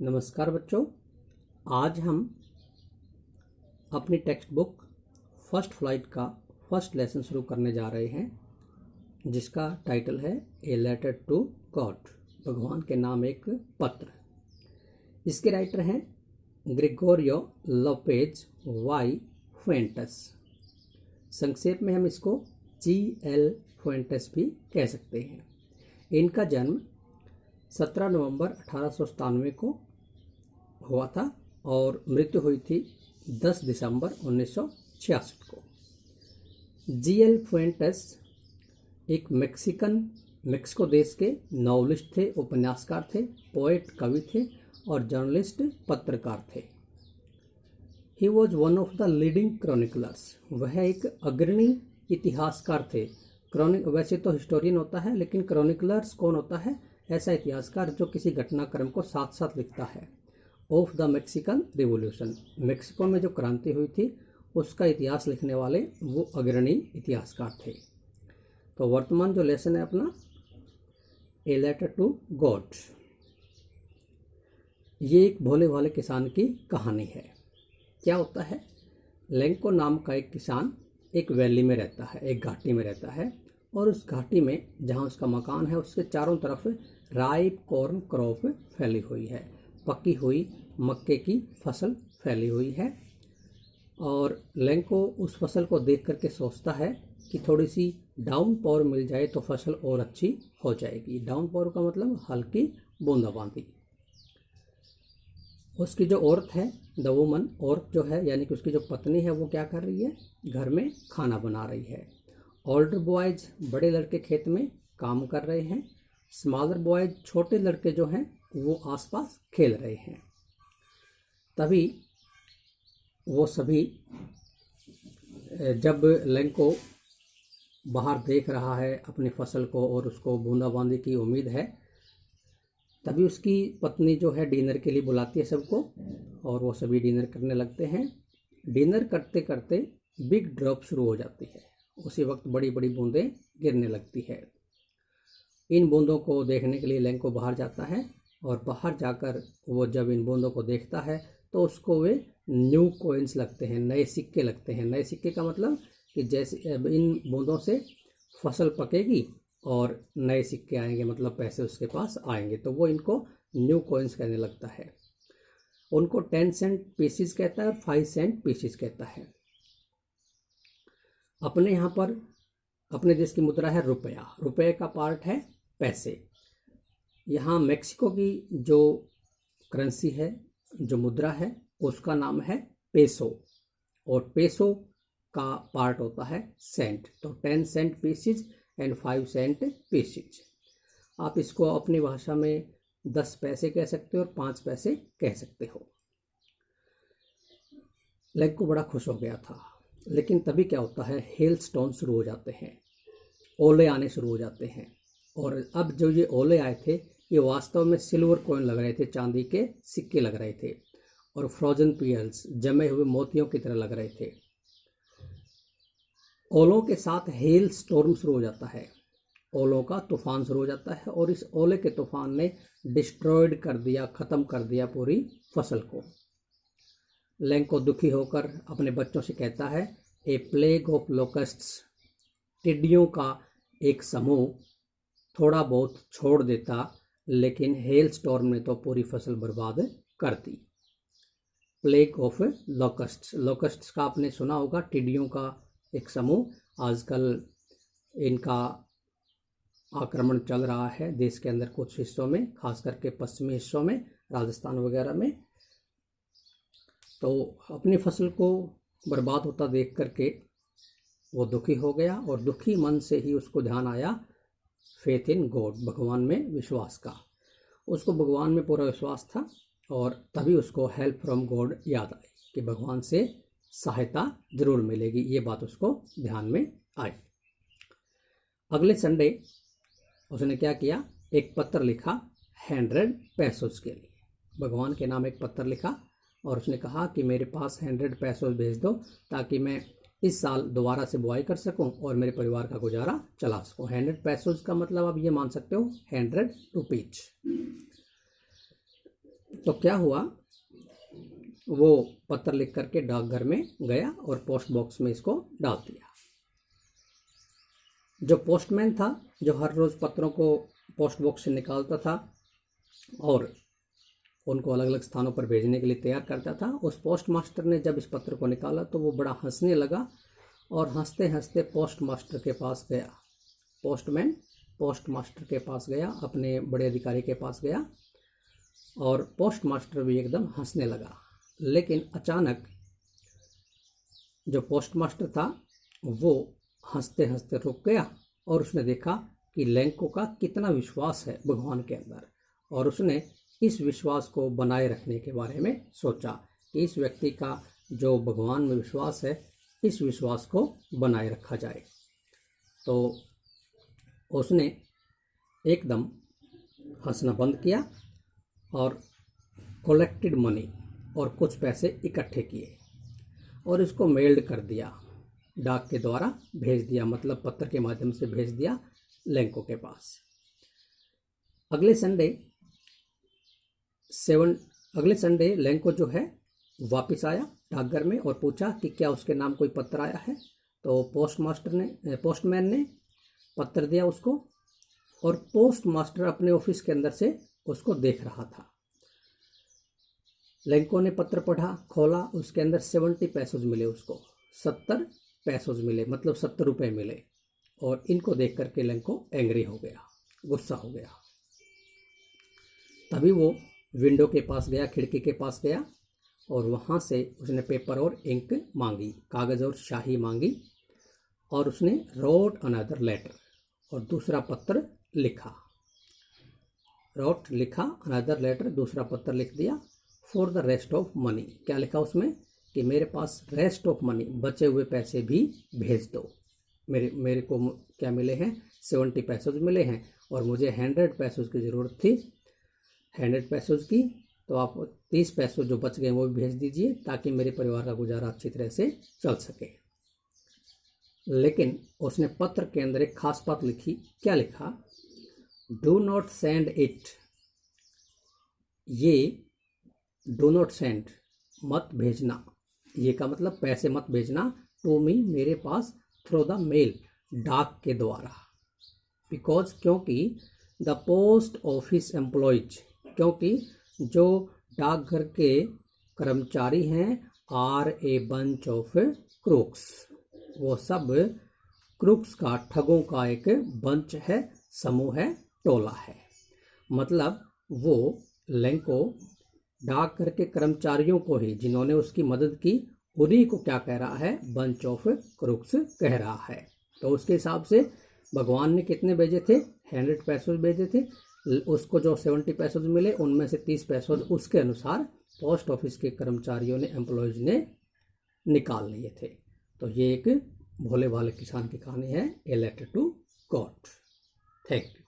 नमस्कार बच्चों, आज हम अपनी टेक्स्ट बुक फर्स्ट फ्लाइट का फर्स्ट लेसन शुरू करने जा रहे हैं, जिसका टाइटल है ए लेटर टू गॉड, भगवान के नाम एक पत्र। इसके राइटर हैं ग्रेगोरियो लोपेज वाई फुएंटेस। संक्षेप में हम इसको GL फुएंटेस भी कह सकते हैं। इनका जन्म 17 नवंबर 1897 को हुआ था और मृत्यु हुई थी 10 दिसंबर 1966 को। GL फुएंटेस एक मेक्सिको देश के नॉवलिस्ट थे, उपन्यासकार थे, पोएट, कवि थे और जर्नलिस्ट, पत्रकार थे। He was one of the leading chroniclers. वह एक अग्रणी इतिहासकार थे। वैसे तो हिस्टोरियन होता है, लेकिन क्रॉनिकलर्स कौन होता है? ऐसा इतिहासकार जो किसी घटनाक्रम को साथ साथ लिखता है। Of the Mexican revolution, Mexico में जो क्रांति हुई थी उसका इतिहास लिखने वाले वो अग्रणी इतिहासकार थे। तो वर्तमान जो लेसन है अपना, ए लेटर टू गॉड, ये एक भोले भाले किसान की कहानी है। क्या होता है? लेंको नाम का एक किसान एक वैली में रहता है, एक घाटी में रहता है, और उस घाटी में जहाँ उसका मकान है उसके चारों तरफ राइप कॉर्न क्रॉप फैली हुई है। पकी हुई मक्के की फसल फैली हुई है और लेंको उस फसल को देख करके सोचता है कि थोड़ी सी डाउन पावर मिल जाए तो फसल और अच्छी हो जाएगी। डाउन पावर का मतलब हल्की बूंदाबांदी। उसकी जो औरत है, द वुमन, औरत जो है यानी कि उसकी जो पत्नी है, वो क्या कर रही है? घर में खाना बना रही है। ओल्डर बॉयज, बड़े लड़के खेत में काम कर रहे हैं। स्मॉलर बॉयज, छोटे लड़के जो हैं वो आसपास खेल रहे हैं। तभी वो सभी, जब लेंको बाहर देख रहा है अपनी फसल को और उसको बूंदाबांदी की उम्मीद है, तभी उसकी पत्नी जो है डिनर के लिए बुलाती है सबको और वो सभी डिनर करने लगते हैं। डिनर करते करते बिग ड्रॉप शुरू हो जाती है। उसी वक्त बड़ी बड़ी बूंदें गिरने लगती है। इन बूंदों को देखने के लिए लेंको बाहर जाता है और बाहर जाकर वो जब इन बूंदों को देखता है तो उसको वे न्यू कॉइन्स लगते हैं, नए सिक्के लगते हैं। नए सिक्के का मतलब कि जैसे इन बूंदों से फसल पकेगी और नए सिक्के आएंगे, मतलब पैसे उसके पास आएंगे, तो वो इनको न्यू कॉइन्स कहने लगता है। उनको 10 सेंट पीसीज कहता है और 5 सेंट पीसीज कहता है। अपने यहाँ पर अपने देश की मुद्रा है रुपया। रुपये का पार्ट है पैसे। यहाँ मेक्सिको की जो करेंसी है, जो मुद्रा है, उसका नाम है पेसो और पेसो का पार्ट होता है सेंट। तो 10 cent pieces and 5 cent pieces. आप इसको अपनी भाषा में 10 पैसे कह सकते हो और 5 पैसे कह सकते हो। लेंको बड़ा खुश हो गया था, लेकिन तभी क्या होता है, हेल स्टोन शुरू हो जाते हैं, ओले आने शुरू हो जाते हैं। और अब जो ये ओले आए थे ये वास्तव में सिल्वर कॉइन लग रहे थे, चांदी के सिक्के लग रहे थे और फ्रोजन पियर्स, जमे हुए मोतियों की तरह लग रहे थे। ओलों के साथ हेल स्टॉर्म शुरू हो जाता है, ओलों का तूफान शुरू हो जाता है और इस ओले के तूफान ने डिस्ट्रॉयड कर दिया, ख़त्म कर दिया पूरी फसल को। लेंको दुखी होकर अपने बच्चों से कहता है, ए प्लेग ऑफ लोकस्ट्स, टिड्डियों का एक समूह थोड़ा बहुत छोड़ देता, लेकिन हेल स्टॉर्म ने तो पूरी फसल बर्बाद कर दी। प्लेग ऑफ लोकस्ट्स, लोकस्ट्स का आपने सुना होगा, टिड्डियों का एक समूह। आजकल इनका आक्रमण चल रहा है देश के अंदर कुछ हिस्सों में, खास करके पश्चिमी हिस्सों में, राजस्थान वगैरह में। तो अपनी फसल को बर्बाद होता देख करके वो दुखी हो गया और दुखी मन से ही उसको ध्यान आया फेथ इन गॉड, भगवान में विश्वास का। उसको भगवान में पूरा विश्वास था और तभी उसको हेल्प फ्रॉम गॉड याद आई कि भगवान से सहायता जरूर मिलेगी। ये बात उसको ध्यान में आई। अगले संडे उसने क्या किया, एक पत्र लिखा 100 पैसोस के लिए। भगवान के नाम एक पत्र लिखा और उसने कहा कि मेरे पास 100 पैसोस भेज दो ताकि मैं इस साल दोबारा से बुआई कर सकूं और मेरे परिवार का गुजारा चला सकूं। 100 पैसोस का मतलब आप ये मान सकते हो 100 रुपीज। तो क्या हुआ, वो पत्र लिख करके डाकघर में गया और पोस्ट बॉक्स में इसको डाल दिया। जो पोस्टमैन था, जो हर रोज़ पत्रों को पोस्ट बॉक्स से निकालता था और उनको अलग अलग स्थानों पर भेजने के लिए तैयार करता था, उस पोस्ट मास्टर ने जब इस पत्र को निकाला तो वो बड़ा हंसने लगा और हंसते हंसते पोस्ट मास्टर के पास गया। पोस्टमैन पोस्ट मास्टर के पास गया, अपने बड़े अधिकारी के पास गया और पोस्ट मास्टर भी एकदम हंसने लगा। लेकिन अचानक जो पोस्ट मास्टर था वो हंसते हंसते रुक गया और उसने देखा कि लेंको का कितना विश्वास है भगवान के अंदर, और उसने इस विश्वास को बनाए रखने के बारे में सोचा कि इस व्यक्ति का जो भगवान में विश्वास है, इस विश्वास को बनाए रखा जाए। तो उसने एकदम हंसना बंद किया और कलेक्टेड मनी और कुछ पैसे इकट्ठे किए और इसको मेल्ड कर दिया, डाक के द्वारा भेज दिया, मतलब पत्र के माध्यम से भेज दिया लेंको के पास। अगले संडे लेंको जो है वापस आया डाकघर में और पूछा कि क्या उसके नाम कोई पत्र आया है। तो पोस्टमैन ने पत्र दिया उसको और पोस्ट मास्टर अपने ऑफिस के अंदर से उसको देख रहा था। लेंको ने पत्र पढ़ा, खोला, उसके अंदर 70 पैसोज मिले, उसको 70 पैसोज मिले, मतलब 70 रुपये मिले। और इनको देख करके लेंको एंग्री हो गया, गुस्सा हो गया। तभी वो विंडो के पास गया, खिड़की के पास गया और वहाँ से उसने पेपर और इंक मांगी, कागज़ और स्याही मांगी और उसने रोट अनदर लेटर और दूसरा पत्र लिखा। अनदर लेटर, दूसरा पत्र लिख दिया for the rest of money. क्या लिखा उसमें कि मेरे पास रेस्ट ऑफ मनी, बचे हुए पैसे भी भेज दो। मेरे को क्या मिले हैं, 70 पैसोज मिले हैं और मुझे 100 पैसोज की ज़रूरत थी, 100 पैसोज की। तो आप 30 पैसों जो बच गए वो भी भेज दीजिए ताकि मेरे परिवार का गुजारा अच्छी तरह से चल सके। लेकिन उसने पत्र के अंदर एक खास बात लिखी। क्या लिखा, डू नॉट सेंड इट, ये डू नॉट सेंड, मत भेजना, ये का मतलब पैसे मत भेजना, टू मी, मेरे पास, थ्रू द मेल, डाक के द्वारा। बिकॉज, क्योंकि द पोस्ट ऑफिस एम्प्लॉयज, क्योंकि जो डाकघर के कर्मचारी हैं, are a bunch of crooks, वो सब क्रूक्स का, ठगों का एक बंच है, समूह है, टोला है। मतलब वो लेंको डाकघर के कर्मचारियों को ही, जिन्होंने उसकी मदद की, उन्हीं को क्या कह रहा है, बंच ऑफ क्रूक्स कह रहा है। तो उसके हिसाब से भगवान ने कितने भेजे थे, 100 पैसों भेजे थे। उसको जो 70 पैसों मिले उनमें से 30 पैसों उसके अनुसार पोस्ट ऑफिस के कर्मचारियों ने, एम्प्लॉयज ने निकाल लिए थे। तो ये एक भोले भाले किसान की कहानी है, a letter to God. Thank you.